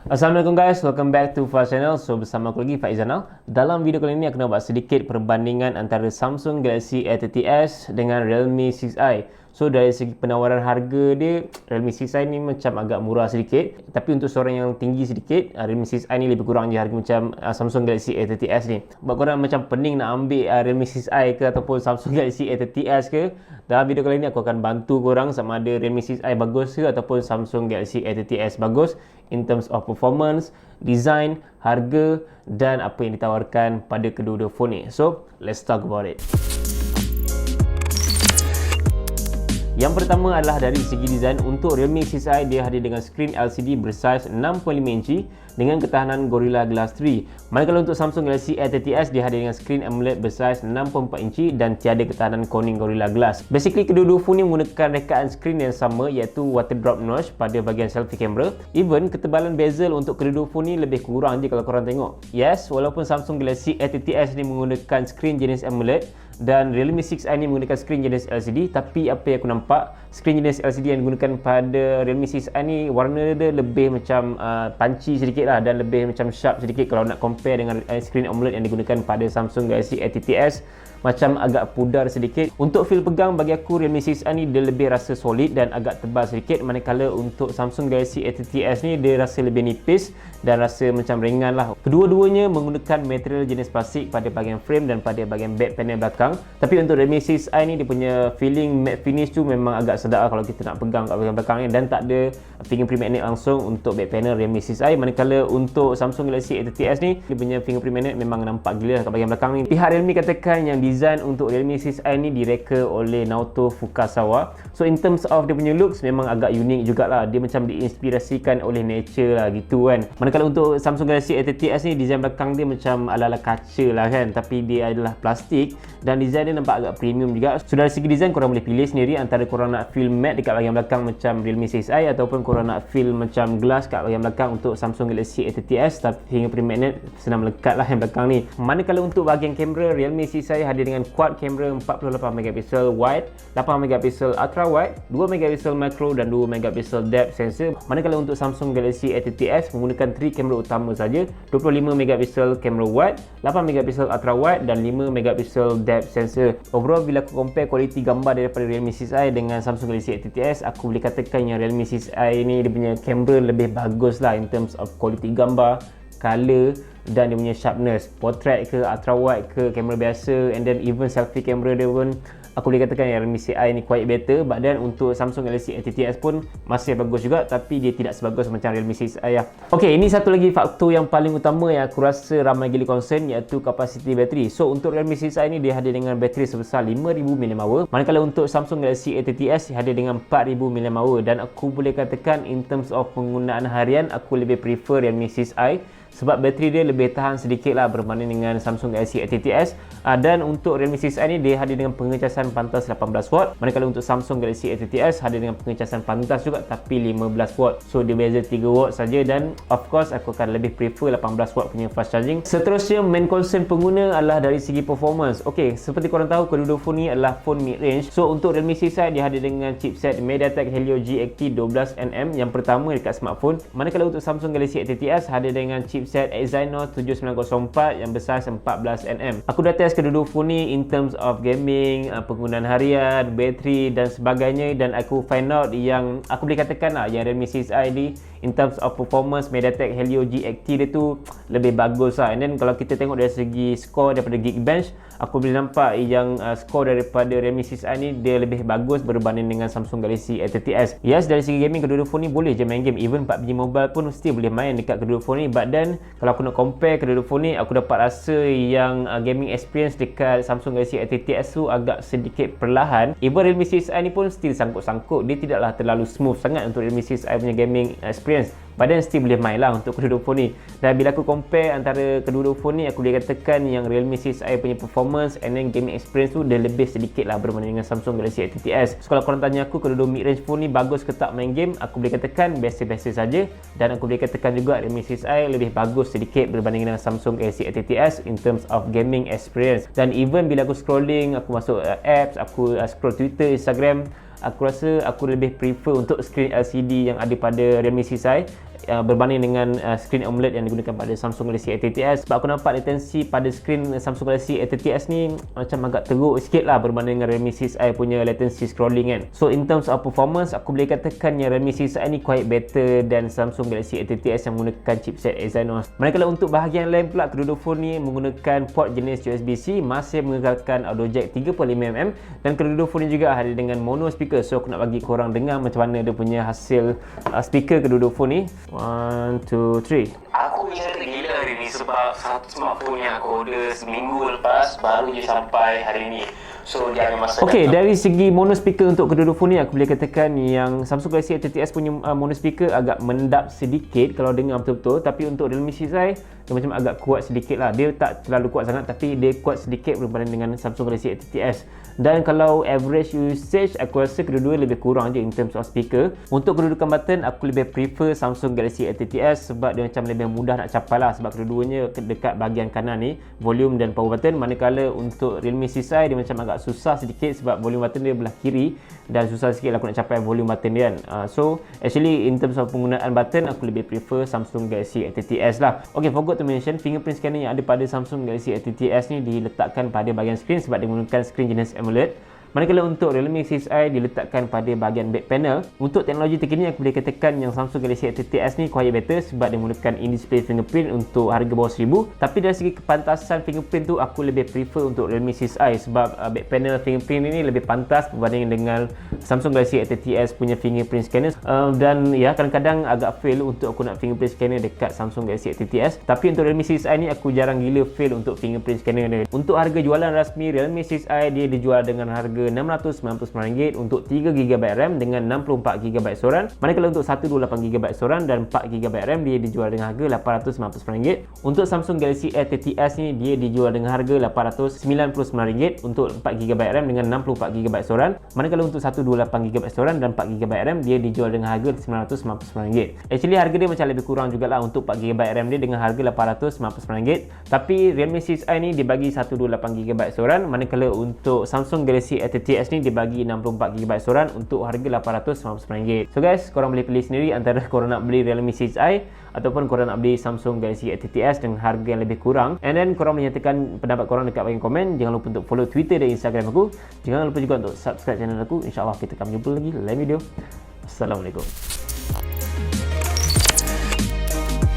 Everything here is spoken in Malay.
Assalamualaikum guys, welcome back to Faz Channel. So bersama aku lagi Faizanal. Dalam video kali ini aku nak buat sedikit perbandingan antara Samsung Galaxy A30s dengan Realme 6i. So dari segi penawaran harga dia, Realme 6i ni macam agak murah sedikit. Tapi untuk seorang yang tinggi sedikit, Realme 6i ni lebih kurang je harga macam Samsung Galaxy A30s ni. Buat korang macam pening nak ambil Realme 6i ke ataupun Samsung Galaxy A30s ke, dalam video kali ni aku akan bantu korang sama ada Realme 6i bagus ke ataupun Samsung Galaxy A30s bagus in terms of performance, design, harga dan apa yang ditawarkan pada kedua-dua phone ni. So, let's talk about it. Yang pertama adalah dari segi design. Untuk Realme 6i, dia hadir dengan skrin LCD bersaiz 6.5 inci dengan ketahanan Gorilla Glass 3. Manakala untuk Samsung Galaxy A30s, dia hadir dengan skrin AMOLED bersaiz 6.4 inci dan tiada ketahanan Corning Gorilla Glass. Basically, kedua-dua phone ni menggunakan rekaan skrin yang sama, iaitu water drop notch pada bahagian selfie camera. Even ketebalan bezel untuk kedua-dua phone ni lebih kurang je kalau korang tengok. Yes, walaupun Samsung Galaxy A30s ni menggunakan skrin jenis AMOLED dan Realme 6i ni menggunakan skrin jenis LCD, tapi apa yang aku nampak, skrin jenis LCD yang digunakan pada Realme 6i ni warna dia lebih macam punchy sedikit lah dan lebih macam sharp sedikit kalau nak compare dengan skrin AMOLED yang digunakan pada Samsung Galaxy A30s. Macam agak pudar sedikit. Untuk feel pegang bagi aku, Realme 6i ni dia lebih rasa solid dan agak tebal sedikit, manakala untuk Samsung Galaxy A30s ni dia rasa lebih nipis dan rasa macam ringan lah. Kedua-duanya menggunakan material jenis plastik pada bahagian frame dan pada bahagian back panel belakang. Tapi untuk Realme 6i ni dia punya feeling matte finish tu memang agak sedap lah kalau kita nak pegang kat bahagian belakang ni, dan tak ada fingerprint magnet langsung untuk back panel Realme 6i. Manakala untuk Samsung Galaxy A30s ni dia punya fingerprint magnet memang nampak gila kat bahagian belakang ni. Pihak Realme katakan yang design untuk Realme 6i ni direka oleh Naoto Fukasawa. So in terms of dia punya looks memang agak unik jugalah. Dia macam diinspirasikan oleh nature lah gitu kan. Manakala untuk Samsung Galaxy A30s ni design belakang dia macam ala-ala kaca lah kan, tapi dia adalah plastik dan design dia nampak agak premium juga. So dari segi design korang boleh pilih sendiri antara korang nak feel matte dekat bahagian belakang macam Realme 6i ataupun korang nak feel macam glass kat bahagian belakang untuk Samsung Galaxy A30s, tapi fingerprint magnet senang melekat lah yang belakang ni. Manakala untuk bahagian kamera, Realme 6i hadir dengan quad kamera 48MP wide, 8MP ultra wide, 2MP macro dan 2MP depth sensor. Manakala untuk Samsung Galaxy A30s menggunakan 3 kamera utama saja, 25MP kamera wide, 8MP ultra wide dan 5MP depth sensor. Overall bila aku compare kualiti gambar daripada Realme 6i dengan Samsung Galaxy A30s, aku boleh katakan yang Realme 6i ni dia punya kamera lebih bagus lah in terms of kualiti gambar, color dan dia punya sharpness. Portrait ke, ultra wide ke, kamera biasa, and then even selfie kamera dia pun aku boleh katakan yang Realme 6i ni quite better. But then untuk Samsung Galaxy A30s pun masih bagus juga, tapi dia tidak sebagus macam Realme 6i lah. Ok, ini satu lagi faktor yang paling utama yang aku rasa ramai gila concern, iaitu kapasiti bateri. So untuk Realme 6i ni dia hadir dengan bateri sebesar 5000 mAh, manakala untuk Samsung Galaxy A30s hadir dengan 4000 mAh. Dan aku boleh katakan in terms of penggunaan harian, aku lebih prefer Realme 6i sebab bateri dia lebih tahan sedikit lah berbanding dengan Samsung Galaxy A30s. Dan untuk Realme 6i ni dia hadir dengan pengecasan pantas 18W, manakala untuk Samsung Galaxy A30s hadir dengan pengecasan pantas juga tapi 15W. So dia beza 3W saja, dan of course aku akan lebih prefer 18W punya fast charging. Seterusnya, main concern pengguna adalah dari segi performance. Ok, seperti korang tahu, kedua-dua phone ni adalah phone mid-range. So untuk Realme 6i dia hadir dengan chipset MediaTek Helio G80 12nm yang pertama dekat smartphone, manakala untuk Samsung Galaxy A30s hadir dengan chipset Exynos 7904 yang besar 14nm. Aku dah test kedua-dua phone ni in terms of gaming, penggunaan harian, bateri dan sebagainya, dan aku find out yang aku boleh katakan lah yang Realme 6i ni in terms of performance MediaTek Helio G80 dia tu lebih bagus lah. And then kalau kita tengok dari segi skor daripada Geekbench, aku boleh nampak yang skor daripada Realme 6i ni dia lebih bagus berbanding dengan Samsung Galaxy A30s. Yes, dari segi gaming kedua-dua phone ni boleh je main game, even PUBG Mobile pun still boleh main dekat kedua phone ni. But then kalau aku nak compare kedua-dua phone ni, aku dapat rasa yang gaming experience dekat Samsung Galaxy A30s tu agak sedikit perlahan. Even Realme 6i ni pun still sangkut-sangkut, dia tidaklah terlalu smooth sangat untuk Realme 6i punya gaming experience. Badan still boleh main lah untuk kedua-dua phone ni. Dan bila aku compare antara kedua-dua phone ni, aku boleh katakan yang Realme 6i punya performance and then gaming experience tu dia lebih sedikit lah berbanding dengan Samsung Galaxy A30s. So kalau korang tanya aku kedua-dua mid-range phone ni bagus ke tak main game, aku boleh katakan biasa-biasa saja. Dan aku boleh katakan juga Realme 6i lebih bagus sedikit berbanding dengan Samsung Galaxy A30s in terms of gaming experience. Dan even bila aku scrolling, aku masuk apps, aku scroll Twitter, Instagram, aku rasa aku lebih prefer untuk skrin LCD yang ada pada Realme 6i berbanding dengan screen AMOLED yang digunakan pada Samsung Galaxy A30s. Sebab aku nampak latency pada screen Samsung Galaxy A30s ni macam agak teruk sikit lah berbanding dengan Realme 6i punya latency scrolling kan. So in terms of performance, aku boleh katakan yang Realme 6i ni quite better dan Samsung Galaxy A30s yang menggunakan chipset Exynos. Manakala untuk bahagian lain pula, kedua-dua phone ni menggunakan port jenis USB-C, masih menggunakan audio jack 3.5mm, dan kedua-dua phone ni juga ada dengan mono speaker. So aku nak bagi korang dengar macam mana dia punya hasil speaker kedua-dua phone ni. 1, 2, 3. Aku bisa tergila hari ni sebab satu smartphone yang aku order seminggu lepas baru je sampai hari ni. So dia ambil masa. Okey, dari segi mono speaker untuk kedua-dua phone ni, aku boleh katakan yang Samsung Galaxy A30s punya mono speaker agak mendap sedikit kalau dengar betul-betul, tapi untuk Realme 6i dia macam agak kuat sedikit lah. Dia tak terlalu kuat sangat, tapi dia kuat sedikit berbanding dengan Samsung Galaxy A30s. Dan kalau average usage, aku rasa kedua-dua lebih kurang je in terms of speaker. Untuk kedudukan button, aku lebih prefer Samsung Galaxy A30s sebab dia macam lebih mudah nak capai lah, sebab kedua-duanya dekat bahagian kanan ni, volume dan power button. Manakala untuk Realme 6i dia macam agak susah sedikit sebab volume button dia belah kiri dan susah sikit lah aku nak capai volume button dia kan. So actually in terms of penggunaan button, aku lebih prefer Samsung Galaxy A30s lah. Okay, forgot to mention, fingerprint scanner yang ada pada Samsung Galaxy A30s ni diletakkan pada bahagian skrin sebab dia menggunakan skrin jenis AMOLED. Manakala untuk Realme 6i diletakkan pada bahagian back panel. Untuk teknologi terkini, aku boleh katakan yang Samsung Galaxy A30s ni quite better sebab dia menggunakan in-display fingerprint untuk harga bawah 1000. Tapi dari segi kepantasan fingerprint tu, aku lebih prefer untuk Realme 6i sebab back panel fingerprint ini lebih pantas berbanding dengan Samsung Galaxy A30s punya fingerprint scanner. Dan ya, kadang-kadang agak fail untuk aku nak fingerprint scanner dekat Samsung Galaxy A30s. Tapi untuk Realme 6i ni aku jarang gila fail untuk fingerprint scanner dia. Untuk harga jualan rasmi Realme 6i, dia dijual dengan harga RM699 untuk 3GB RAM dengan 64GB storan. Manakala untuk 128GB storan dan 4GB RAM dia dijual dengan harga RM899. Untuk Samsung Galaxy A30s ni dia dijual dengan harga RM899 untuk 4GB RAM dengan 64GB storan. Manakala untuk 128GB storan dan 4GB RAM dia dijual dengan harga RM999. Actually harga dia macam lebih kurang jugalah untuk 4GB RAM dia dengan harga RM899. Tapi Realme 6i ni dia bagi 128GB storan, manakala untuk Samsung Galaxy A30s ni dia bagi 64GB storan untuk harga RM899. So guys, korang boleh pilih sendiri antara korang nak beli Realme 6i ataupun korang nak beli Samsung Galaxy A30s dengan harga yang lebih kurang. And then korang menyatakan pendapat korang dekat bahagian komen. Jangan lupa untuk follow Twitter dan Instagram aku. Jangan lupa juga untuk subscribe channel aku. InsyaAllah kita akan berjumpa lagi lain video. Assalamualaikum.